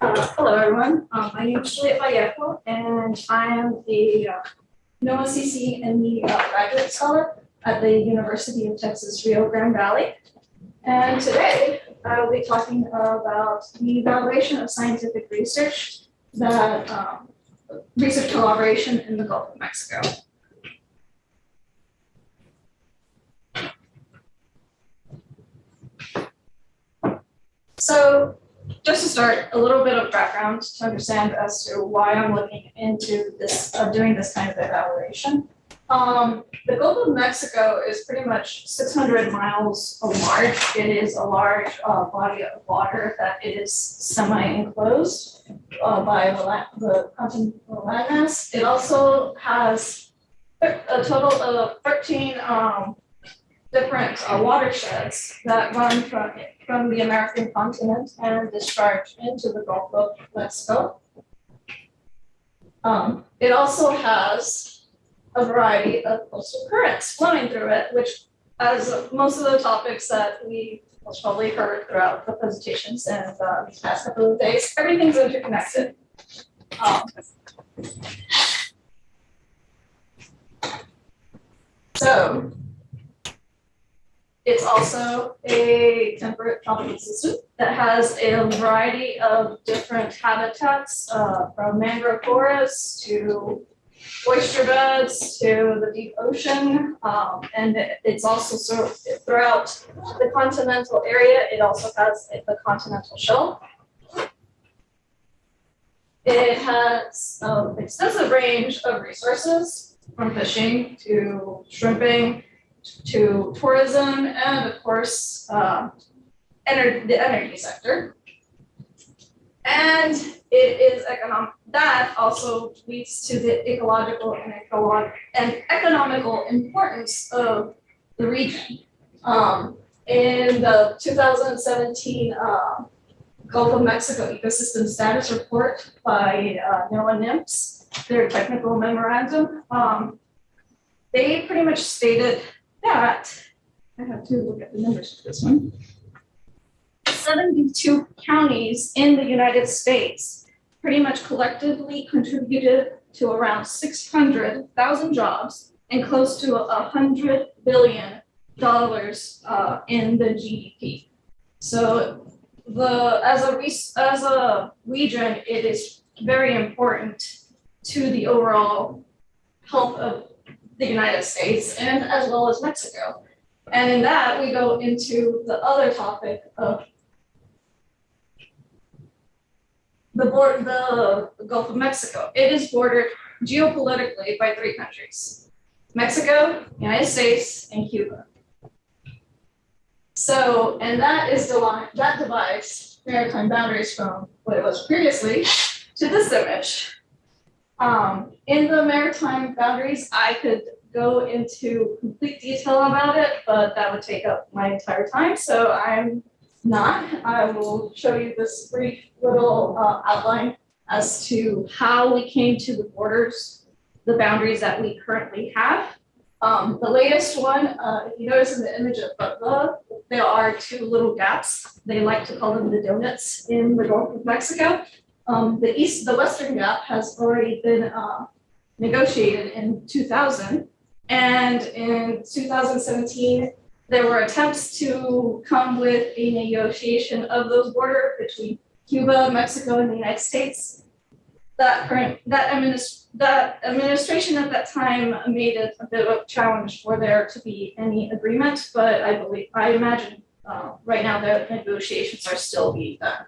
Hello, everyone. My name is Juliet Vallejo, and I am the NOAA CC and the graduate scholar at the University of Texas Rio Grande Valley. And today I will be talking about the evaluation of scientific research that research collaboration in the Gulf of Mexico. So just to start, a little bit of background to understand as to why I'm looking into this, doing this kind of evaluation. The Gulf of Mexico is pretty much 600 miles large. It is a large body of water that it is semi-enclosed by the continental landmass. It also has a total of 13 different watersheds that run from the American continent and discharge into the Gulf of Mexico. It also has a variety of coastal currents flowing through it, which, as most of the topics that we most probably heard throughout the presentations and these past couple of days, everything's interconnected. So it's also a temperate tropical system that has a variety of different habitats, from mangrove forests to oyster beds to the deep ocean. And it's also sort of throughout the continental area. It also has the continental shelf. It has an extensive range of resources, from fishing to shrimping to tourism, and of course, the energy sector. And it is economic. That also leads to the ecological and economical importance of the region. In the 2017 Gulf of Mexico Ecosystem Status Report by NOAA NIMS, their technical memorandum, they pretty much stated that, I have to look at the numbers for this one, 72 counties in the United States pretty much collectively contributed to around 600,000 jobs and close to $100 billion in the GDP. So as a region, it is very important to the overall health of the United States and as well as Mexico. And in that, we go into the other topic of the Gulf of Mexico. It is bordered geopolitically by three countries: Mexico, United States, and Cuba. So, and that divides maritime boundaries from what it was previously to this image. In the maritime boundaries, I could go into complete detail about it, but that would take up my entire time. So I'm not. I will show you this brief little outline as to how we came to the borders, the boundaries that we currently have. The latest one, if you notice in the image above, there are two little gaps. They like to call them the donuts in the Gulf of Mexico. The western gap has already been negotiated in 2000, and in 2017 there were attempts to come with a negotiation of those borders between Cuba, Mexico, and the United States. That administration at that time made it a bit of a challenge for there to be any agreement, but I imagine right now the negotiations are still being done.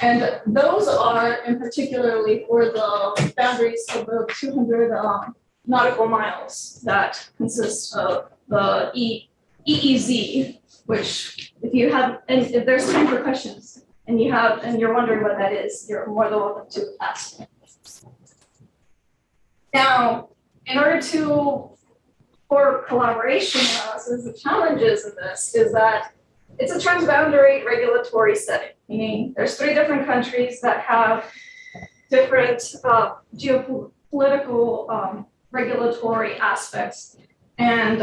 And those are in particularly for the boundaries of the 200 nautical miles that consist of the EEZ, which if there's time for questions and you're wondering what that is, you're more than welcome to ask. Now, in order for collaboration, the challenges of this is that it's a transboundary regulatory setting, meaning there's three different countries that have different geopolitical regulatory aspects and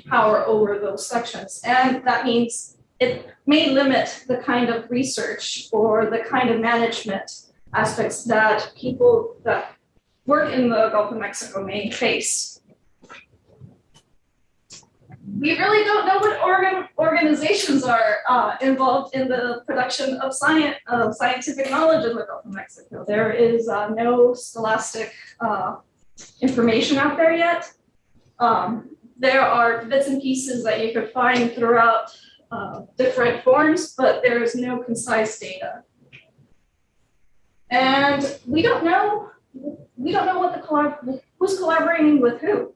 power over those sections. And that means it may limit the kind of research or the kind of management aspects that people that work in the Gulf of Mexico may face. We really don't know what organizations are involved in the production of scientific knowledge in the Gulf of Mexico. There is no scholastic information out there yet. There are bits and pieces that you could find throughout different forms, but there is no concise data. And we don't know what who's collaborating with who.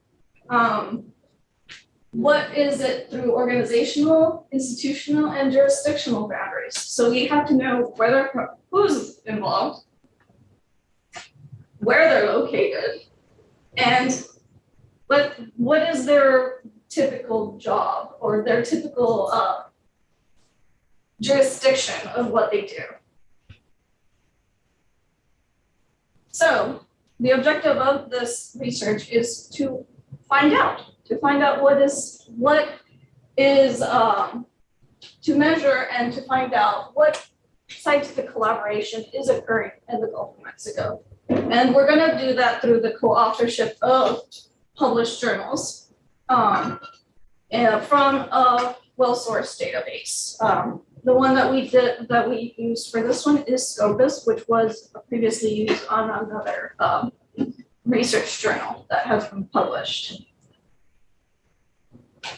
What is it through organizational, institutional, and jurisdictional boundaries? So we have to know who's involved, where they're located, and what is their typical job or their typical jurisdiction of what they do. So the objective of this research is to find out what is to measure and to find out what scientific collaboration is occurring in the Gulf of Mexico. And we're going to do that through the co-authorship of published journals and from a well-sourced database. The one that we used for this one is Scopus, which was previously used on another research journal that has been published.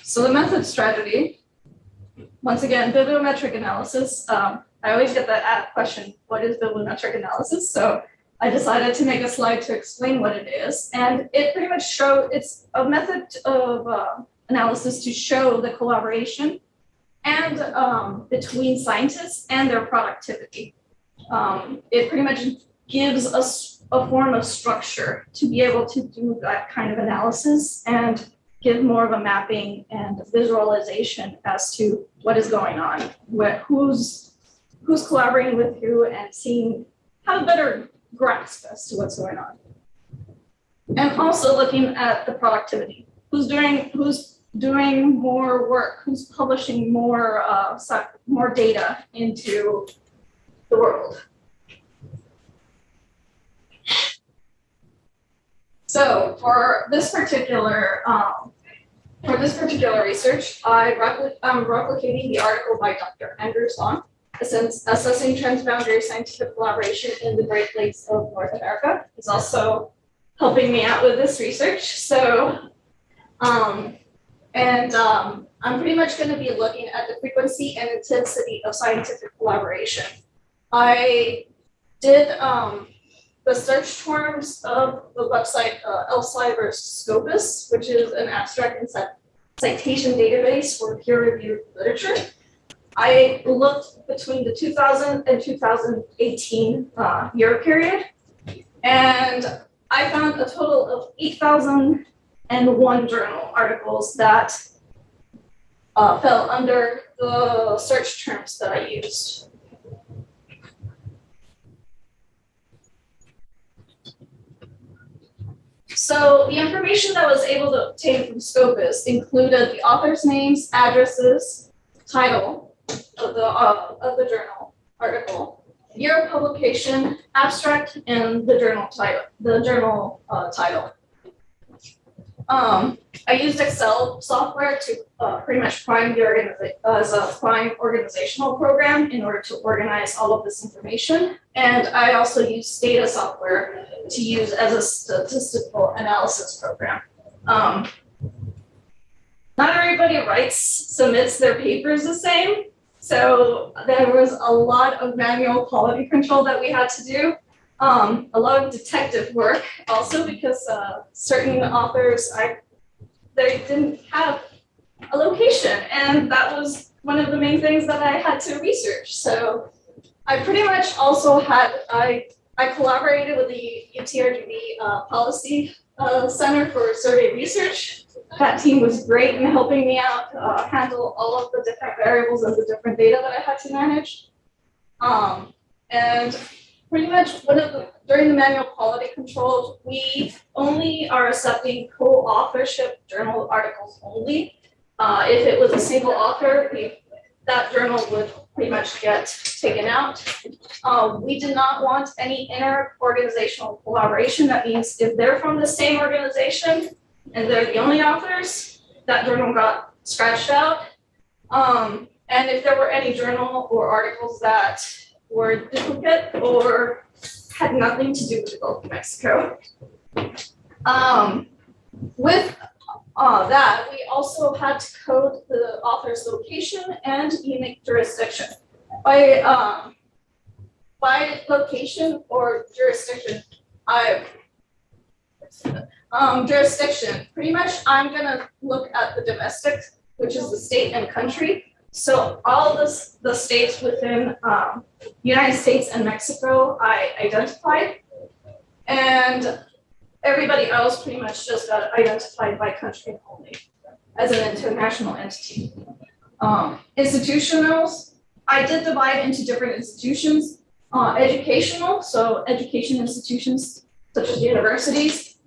So the method strategy, once again, bibliometric analysis. I always get that question, what is bibliometric analysis? So I decided to make a slide to explain what it is. And it pretty much it's a method of analysis to show the collaboration and between scientists and their productivity. It pretty much gives us a form of structure to be able to do that kind of analysis and give more of a mapping and visualization as to what is going on, who's collaborating with who, and have a better grasp as to what's going on. And also looking at the productivity, who's doing more work, who's publishing more data into the world. So for this particular research, I'm replicating the article by Dr. Andrew Song, Assessing Transboundary Scientific Collaboration in the Great Lakes of North America. He's also helping me out with this research. So, I'm pretty much going to be looking at the frequency and intensity of scientific collaboration. I did the search terms of the website ELSI versus Scopus, which is an abstract and citation database for peer-reviewed literature. I looked between the 2000 and 2018 year period, and I found a total of 8,001 journal articles that fell under the search terms that I used. So the information that I was able to obtain from Scopus included the author's names, addresses, title of the journal article, year of publication, abstract, and the journal title. I used Excel software to pretty much prime as a prime organizational program in order to organize all of this information. And I also used Stata software to use as a statistical analysis program. Not everybody submits their papers the same. So there was a lot of manual quality control that we had to do. A lot of detective work also because certain authors, they didn't have a location, and that was one of the main things that I had to research. So I pretty much also I collaborated with the UTRGV Policy Center for Survey Research. That team was great in helping me out handle all of the different variables and the different data that I had to manage. And pretty much during the manual quality control, we only are accepting co-authorship journal articles only. If it was a single author, that journal would pretty much get taken out. We did not want any inter-organizational collaboration. That means if they're from the same organization and they're the only authors, that journal got scratched out. And if there were any journal or articles that were duplicate or had nothing to do with the Gulf of Mexico. With that, we also had to code the author's location and unique jurisdiction. By location or jurisdiction, jurisdiction, pretty much I'm gonna look at the domestic, which is the state and country. So all the states within United States and Mexico I identified, and everybody else pretty much just got identified by country only as an international entity. Institutionals, I did divide into different institutions. Educational, so education institutions such as universities.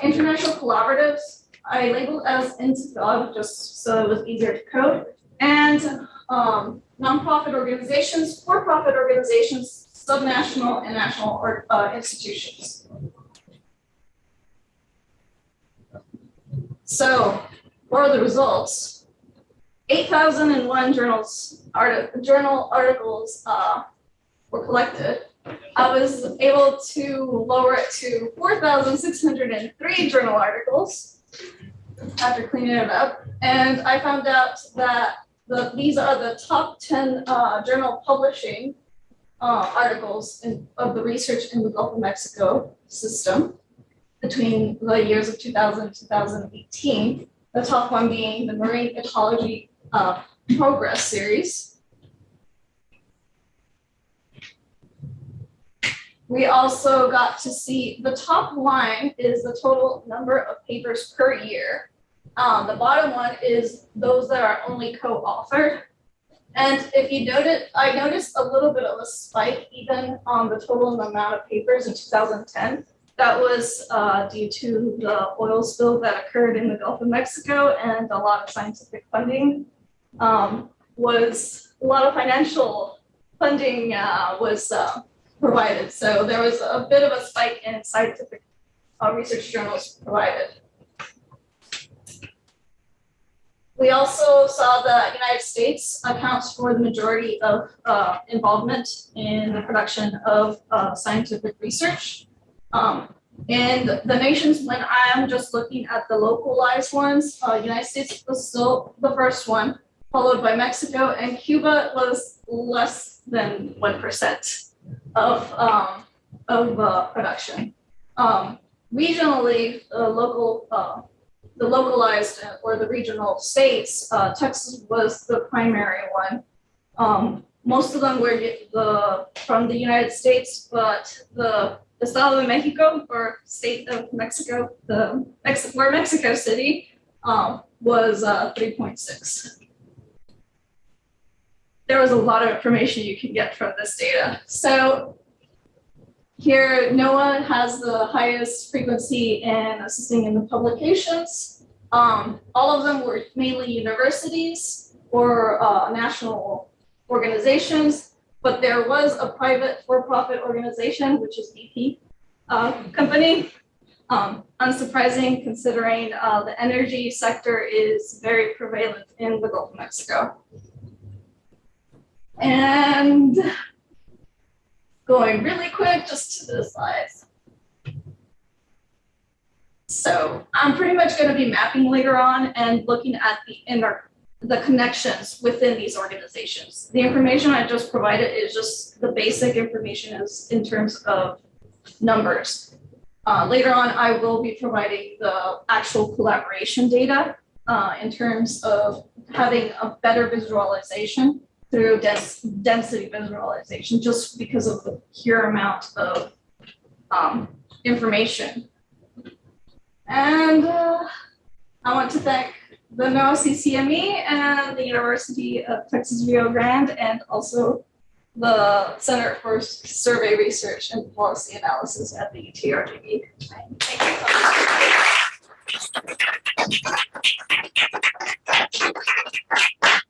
International collaboratives, I labeled as INTIFAD just so it was easier to code. And nonprofit organizations, for-profit organizations, subnational and national institutions. So, what are the results? 8,001 journal articles were collected. I was able to lower it to 4,603 journal articles after cleaning it up. And I found out that these are the top 10 journal publishing articles of the research in the Gulf of Mexico system between the years of 2000 and 2018. The top one being the Marine Ecology Progress Series. We also got to see the top line is the total number of papers per year. The bottom one is those that are only co-authored. And if you notice, I noticed a little bit of a spike even on the total amount of papers in 2010. That was due to the oil spill that occurred in the Gulf of Mexico, and a lot of scientific funding was, a lot of financial funding was provided. So there was a bit of a spike in scientific research journals provided. We also saw that the United States accounts for the majority of involvement in the production of scientific research. And the nations, when I'm just looking at the localized ones, United States was still the first one, followed by Mexico, and Cuba was less than 1% of production. Regionally, the localized or the regional states, Texas was the primary one. Most of them were from the United States, but the Estado de Mexico, or state of Mexico, where Mexico City was 3.6. There was a lot of information you can get from this data. So here, NOAA has the highest frequency in assisting in the publications. All of them were mainly universities or national organizations, but there was a private for-profit organization, which is BP company. Unsurprising considering the energy sector is very prevalent in the Gulf of Mexico. And going really quick, just to the slides. So I'm pretty much going to be mapping later on and looking at the connections within these organizations. The information I just provided is just the basic information in terms of numbers. Later on, I will be providing the actual collaboration data in terms of having a better visualization through density visualization, just because of the pure amount of information. And I want to thank the NOAA CCME and the University of Texas Rio Grande, and also the Center for Survey Research and Policy Analysis at the UTRGV. Thank you.